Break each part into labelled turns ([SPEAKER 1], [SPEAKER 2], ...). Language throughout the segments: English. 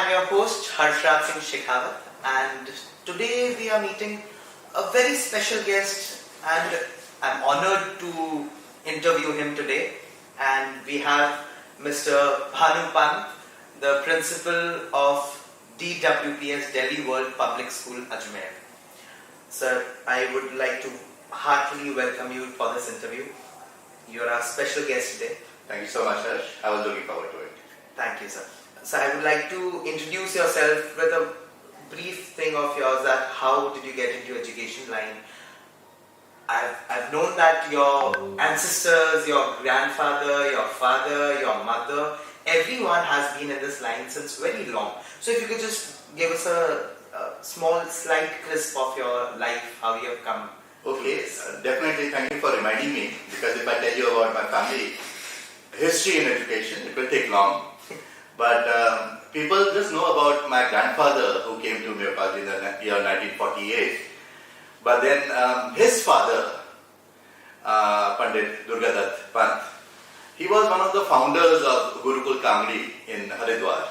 [SPEAKER 1] I'm your host Harshraj Singh Shekhawat, and today we are meeting a very special guest, and I'm honored to interview him today. And we have Mr. Bhanu Pant, the principal of DWPS Delhi World Public School, Ajmer. Sir, I would like to heartily welcome you for this interview. You're our special guest today.
[SPEAKER 2] Thank you so much, Harsh. I was looking forward to it.
[SPEAKER 1] Thank you, sir. So I would like to introduce yourself with a brief thing of yours, that how did you get into education line? I've known that your ancestors, your grandfather, your father, your mother, everyone has been in this line since very long. So if you could just give us a small slight crisp of your life, how you have come.
[SPEAKER 2] Okay, definitely thank you for reminding me, because if I tell you about my family history in education, it will take long. But people just know about my grandfather who came to Mere College in the year 1948. But then his father, Pandit Durgadatt Pant, he was one of the founders of Gurukul Kamri in Haridwar.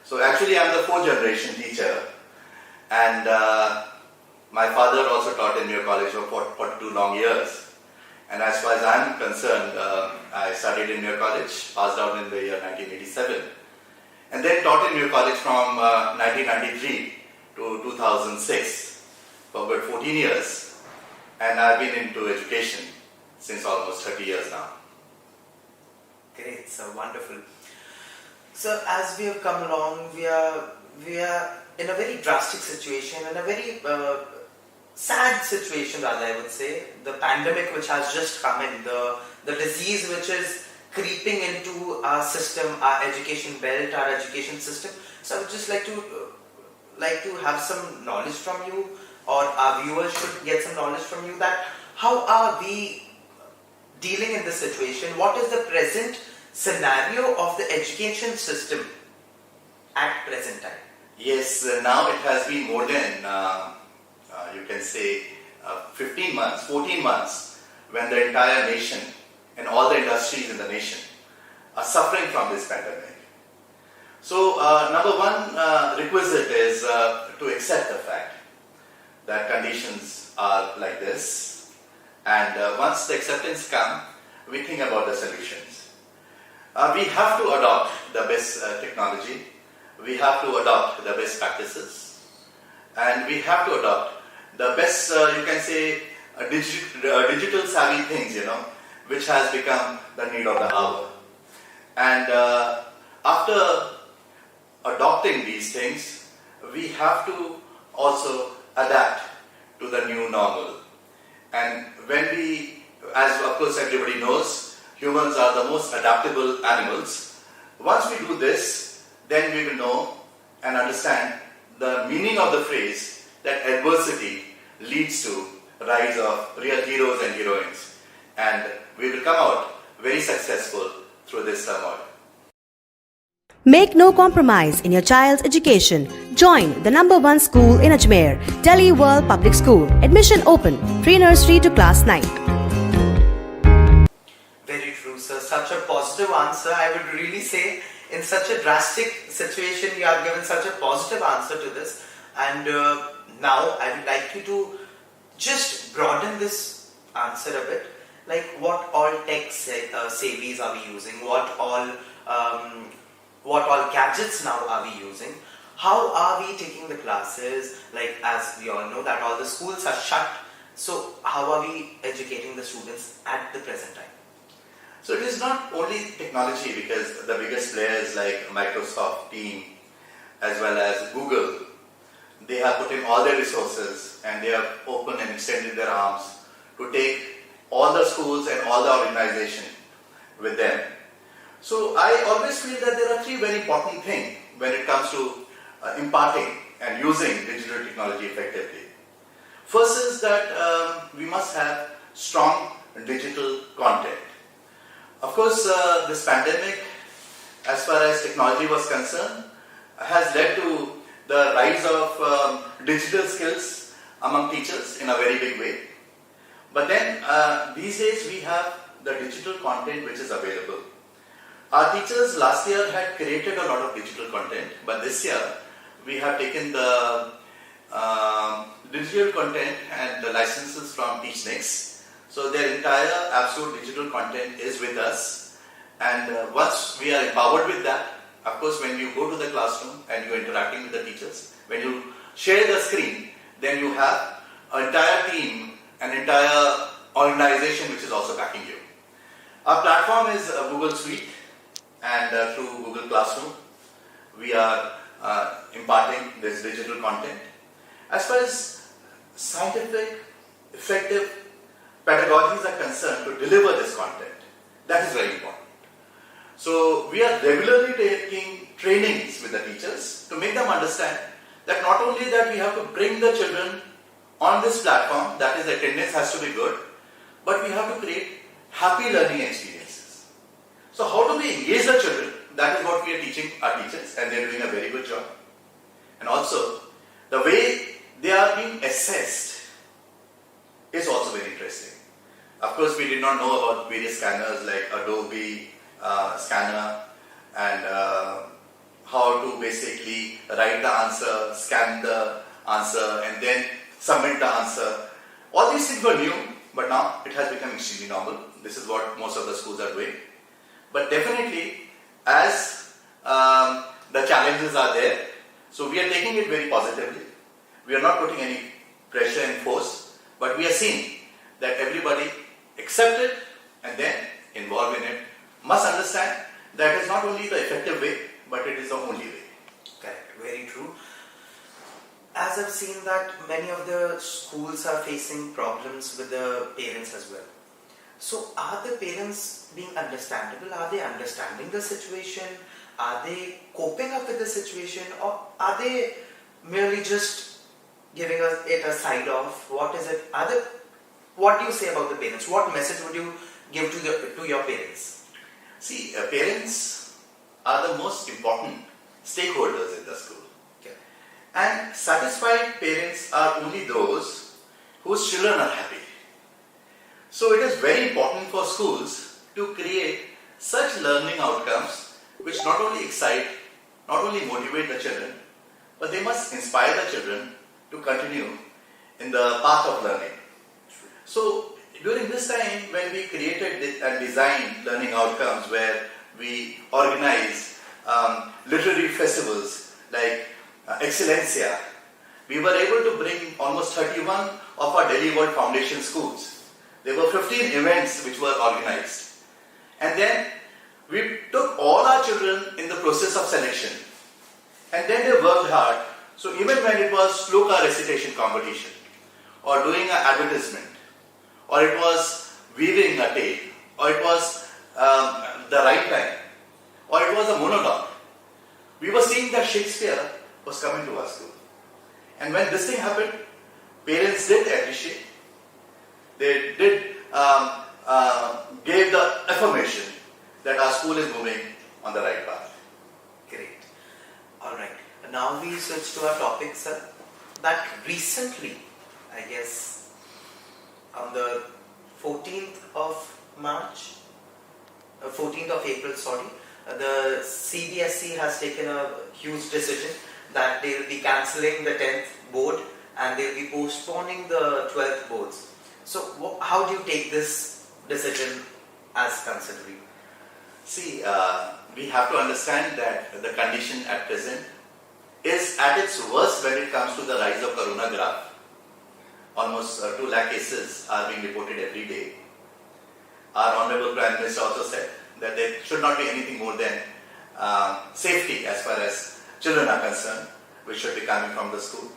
[SPEAKER 2] So actually I'm the fourth generation teacher, and my father also taught in Mere College for 42 long years. And as far as I'm concerned, I studied in Mere College, passed out in the year 1987. And then taught in Mere College from 1993 to 2006 for about 14 years. And I've been into education since almost 30 years now.
[SPEAKER 1] Great, so wonderful. So as we have come along, we are in a very drastic situation, in a very sad situation rather, I would say. The pandemic which has just come in, the disease which is creeping into our system, our education belt, our education system. So I would just like to have some knowledge from you, or our viewers should get some knowledge from you, that how are we dealing in this situation? What is the present scenario of the education system at present time?
[SPEAKER 2] Yes, now it has been more than, you can say, 15 months, 14 months, when the entire nation and all the industries in the nation are suffering from this pandemic. So, number one requisite is to accept the fact that conditions are like this, and once the acceptance comes, we think about the solutions. We have to adopt the best technology, we have to adopt the best practices, and we have to adopt the best, you can say, digital savvy things, which has become the need of the hour. And after adopting these things, we have to also adapt to the new normal. And when we, as of course everybody knows, humans are the most adaptable animals. Once we do this, then we will know and understand the meaning of the phrase that adversity leads to rise of real heroes and heroines. And we will come out very successful through this turmoil.
[SPEAKER 3] Make no compromise in your child's education. Join the #1 school in Ajmer, Delhi World Public School. Admission open, pre-nursery to class 9.
[SPEAKER 1] Very true, sir. Such a positive answer. I would really say, in such a drastic situation, you have given such a positive answer to this. And now I would like you to just broaden this answer a bit. Like, what all tech CBSEs are we using? What all gadgets now are we using? How are we taking the classes? Like, as we all know that all the schools are shut. So how are we educating the students at the present time?
[SPEAKER 2] So it is not only technology, because the biggest players like Microsoft Team as well as Google, they have put in all their resources and they have opened and extended their arms to take all the schools and all the organization with them. So I always feel that there are three very important things when it comes to imparting and using digital technology effectively. First is that we must have strong digital content. Of course, this pandemic, as far as technology was concerned, has led to the rise of digital skills among teachers in a very big way. But then these days we have the digital content which is available. Our teachers last year had created a lot of digital content, but this year we have taken the digital content and the licenses from TeachNext. So their entire absolute digital content is with us, and once we are empowered with that, of course when you go to the classroom and you are interacting with the teachers, when you share the screen, then you have an entire team, an entire organization which is also backing you. Our platform is Google Suite, and through Google Classroom we are imparting this digital content. As far as scientific, effective pedagogies are concerned to deliver this content, that is very important. So we are regularly taking trainings with the teachers to make them understand that not only that we have to bring the children on this platform, that is attendance has to be good, but we have to create happy learning experiences. So how do we engage the children? That is what we are teaching our teachers, and they are doing a very good job. And also, the way they are being assessed is also very interesting. Of course, we did not know about various scanners like Adobe Scanner, and how to basically write the answer, scan the answer, and then submit the answer. All these things were new, but now it has become extremely normal. This is what most of the schools are doing. But definitely, as the challenges are there, so we are taking it very positively. We are not putting any pressure and force, but we are seeing that everybody accept it and then involve in it, must understand that it is not only the effective way, but it is the only way.
[SPEAKER 1] Correct, very true. As I've seen that many of the schools are facing problems with the parents as well. So are the parents being understandable? Are they understanding the situation? Are they coping up with the situation? Or are they merely just giving us it a side off? What is it? What do you say about the parents? What message would you give to your parents?
[SPEAKER 2] See, parents are the most important stakeholders in the school.
[SPEAKER 1] Okay.
[SPEAKER 2] And satisfied parents are only those whose children are happy. So it is very important for schools to create such learning outcomes which not only excite, not only motivate the children, but they must inspire the children to continue in the path of learning. So during this time when we created and designed learning outcomes, where we organized literary festivals like Excellencia, we were able to bring almost 31 of our Delhi World Foundation schools. There were 15 events which were organized. And then we took all our children in the process of selection. And then they worked hard. So even when it was sloka recitation competition, or doing an advertisement, or it was weaving a tale, or it was the right time, or it was a monologue, we were seeing that Shakespeare was coming to our school. And when this thing happened, parents did appreciate. They did gave the affirmation that our school is moving on the right path.
[SPEAKER 1] Great. Alright. Now we switch to our topic, sir. That recently, I guess, on the 14th of April, the CBSE has taken a huge decision that they will be cancelling the 10th board and they will be postponing the 12th boards. So how do you take this decision as considering?
[SPEAKER 2] See, we have to understand that the condition at present is at its worst when it comes to the rise of corona graph. Almost 2 lakh cases are being reported every day. Our Honorable Prime Minister also said that there should not be anything more than safety as far as children are concerned, which should be coming from the school.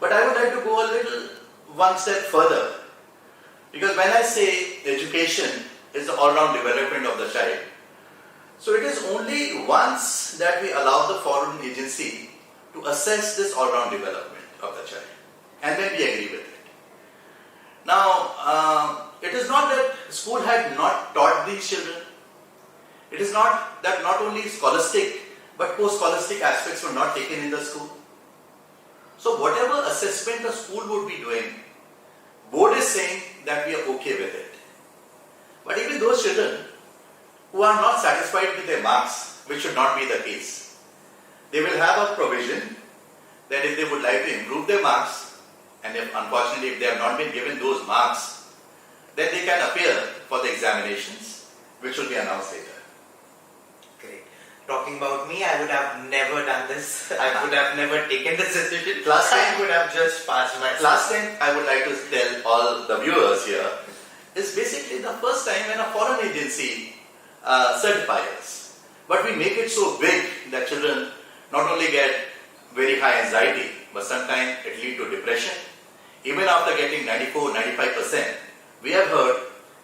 [SPEAKER 2] But I would like to go a little one step further, because when I say education is the all-round development of the child, so it is only once that we allow the foreign agency to assess this all-round development of the child, and then we agree with it. Now, it is not that school had not taught these children. It is not that not only scholastic but post-scholastic aspects were not taken in the school. So whatever assessment the school would be doing, board is saying that we are okay with it. But even those children who are not satisfied with their marks, which should not be the case. They will have a provision that if they would like to improve their marks, and if unfortunately if they have not been given those marks, then they can appear for the examinations, which will be announced later.
[SPEAKER 1] Great. Talking about me, I would have never done this. I would have never taken this decision. I would have just passed my
[SPEAKER 2] Last thing I would like to tell all the viewers here is basically the first time when a foreign agency certifies us. But we make it so big that children not only get very high anxiety, but sometimes it leads to depression. Even after getting 94, 95%, we have heard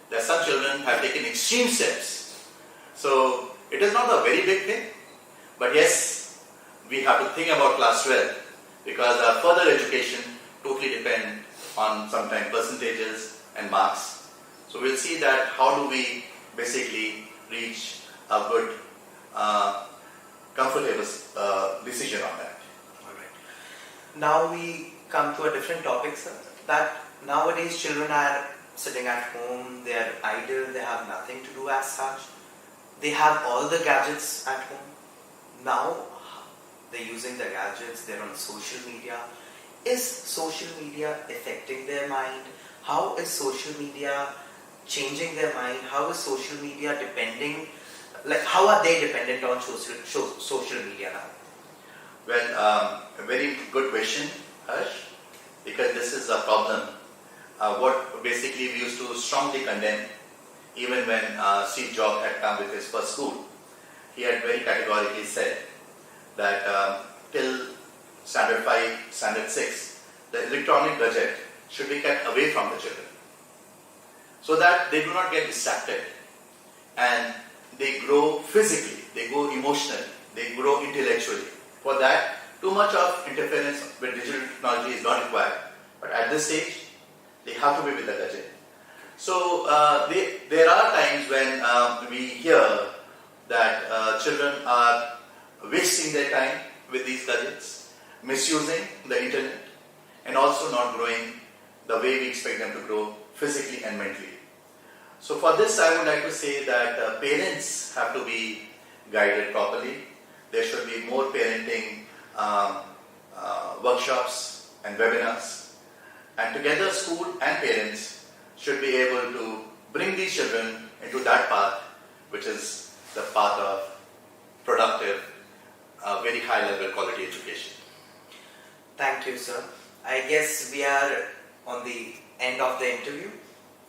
[SPEAKER 2] that some children have taken extreme steps. So it is not a very big thing, but yes, we have to think about class 12 because our further education totally depends on sometimes percentages and marks. So we'll see that how do we basically reach a good, comfortable decision on that.
[SPEAKER 1] Alright. Now we come to a different topic, sir. That nowadays children are sitting at home, they are idle, they have nothing to do as such. They have all the gadgets at home. Now they're using the gadgets, they're on social media. Is social media affecting their mind? How is social media changing their mind? How is social media how are they dependent on social media now?
[SPEAKER 2] Well, a very good question, Harsh, because this is a problem. What basically we used to strongly condemn, even when Steve Jobs had come with his first school. He had very categorically said that till standard 5, standard 6, the electronic gadget should be kept away from the children so that they do not get distracted and they grow physically, they grow emotionally, they grow intellectually. For that, too much of interference with digital technology is not required. But at this stage, they have to be with the gadget. So there are times when we hear that children are wasting their time with these gadgets, misusing the internet, and also not growing the way we expect them to grow physically and mentally. So for this, I would like to say that parents have to be guided properly. There should be more parenting workshops and webinars. And together, school and parents should be able to bring these children into that path, which is the path of productive, very high level quality education.
[SPEAKER 1] Thank you, sir. I guess we are on the end of the interview.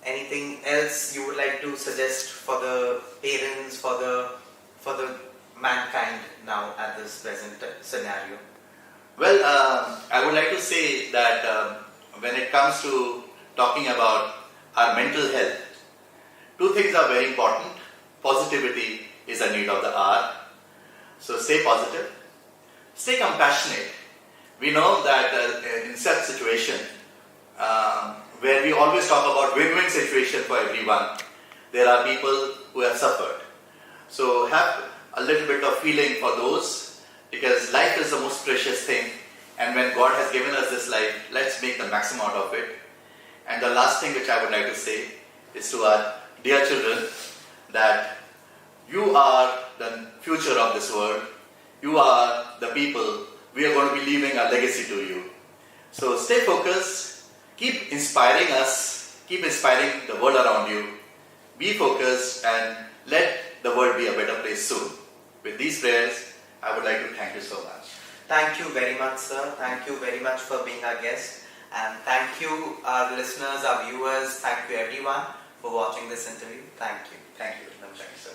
[SPEAKER 1] Anything else you would like to suggest for the parents, for the mankind now at this present scenario?
[SPEAKER 2] Well, I would like to say that when it comes to talking about our mental health, two things are very important. Positivity is a need of the hour. So stay positive, stay compassionate. We know that in such situation, where we always talk about win-win situation for everyone, there are people who have suffered. So have a little bit of feeling for those, because life is the most precious thing, and when God has given us this life, let's make the maximum out of it. And the last thing which I would like to say is to our dear children that you are the future of this world. You are the people. We are going to be leaving a legacy to you. So stay focused, keep inspiring us, keep inspiring the world around you. Be focused and let the world be a better place soon. With these prayers, I would like to thank you so much.
[SPEAKER 1] Thank you very much, sir. Thank you very much for being our guest. And thank you, our listeners, our viewers. Thank you, everyone, for watching this interview. Thank you.
[SPEAKER 2] Thank you. Thank you, sir.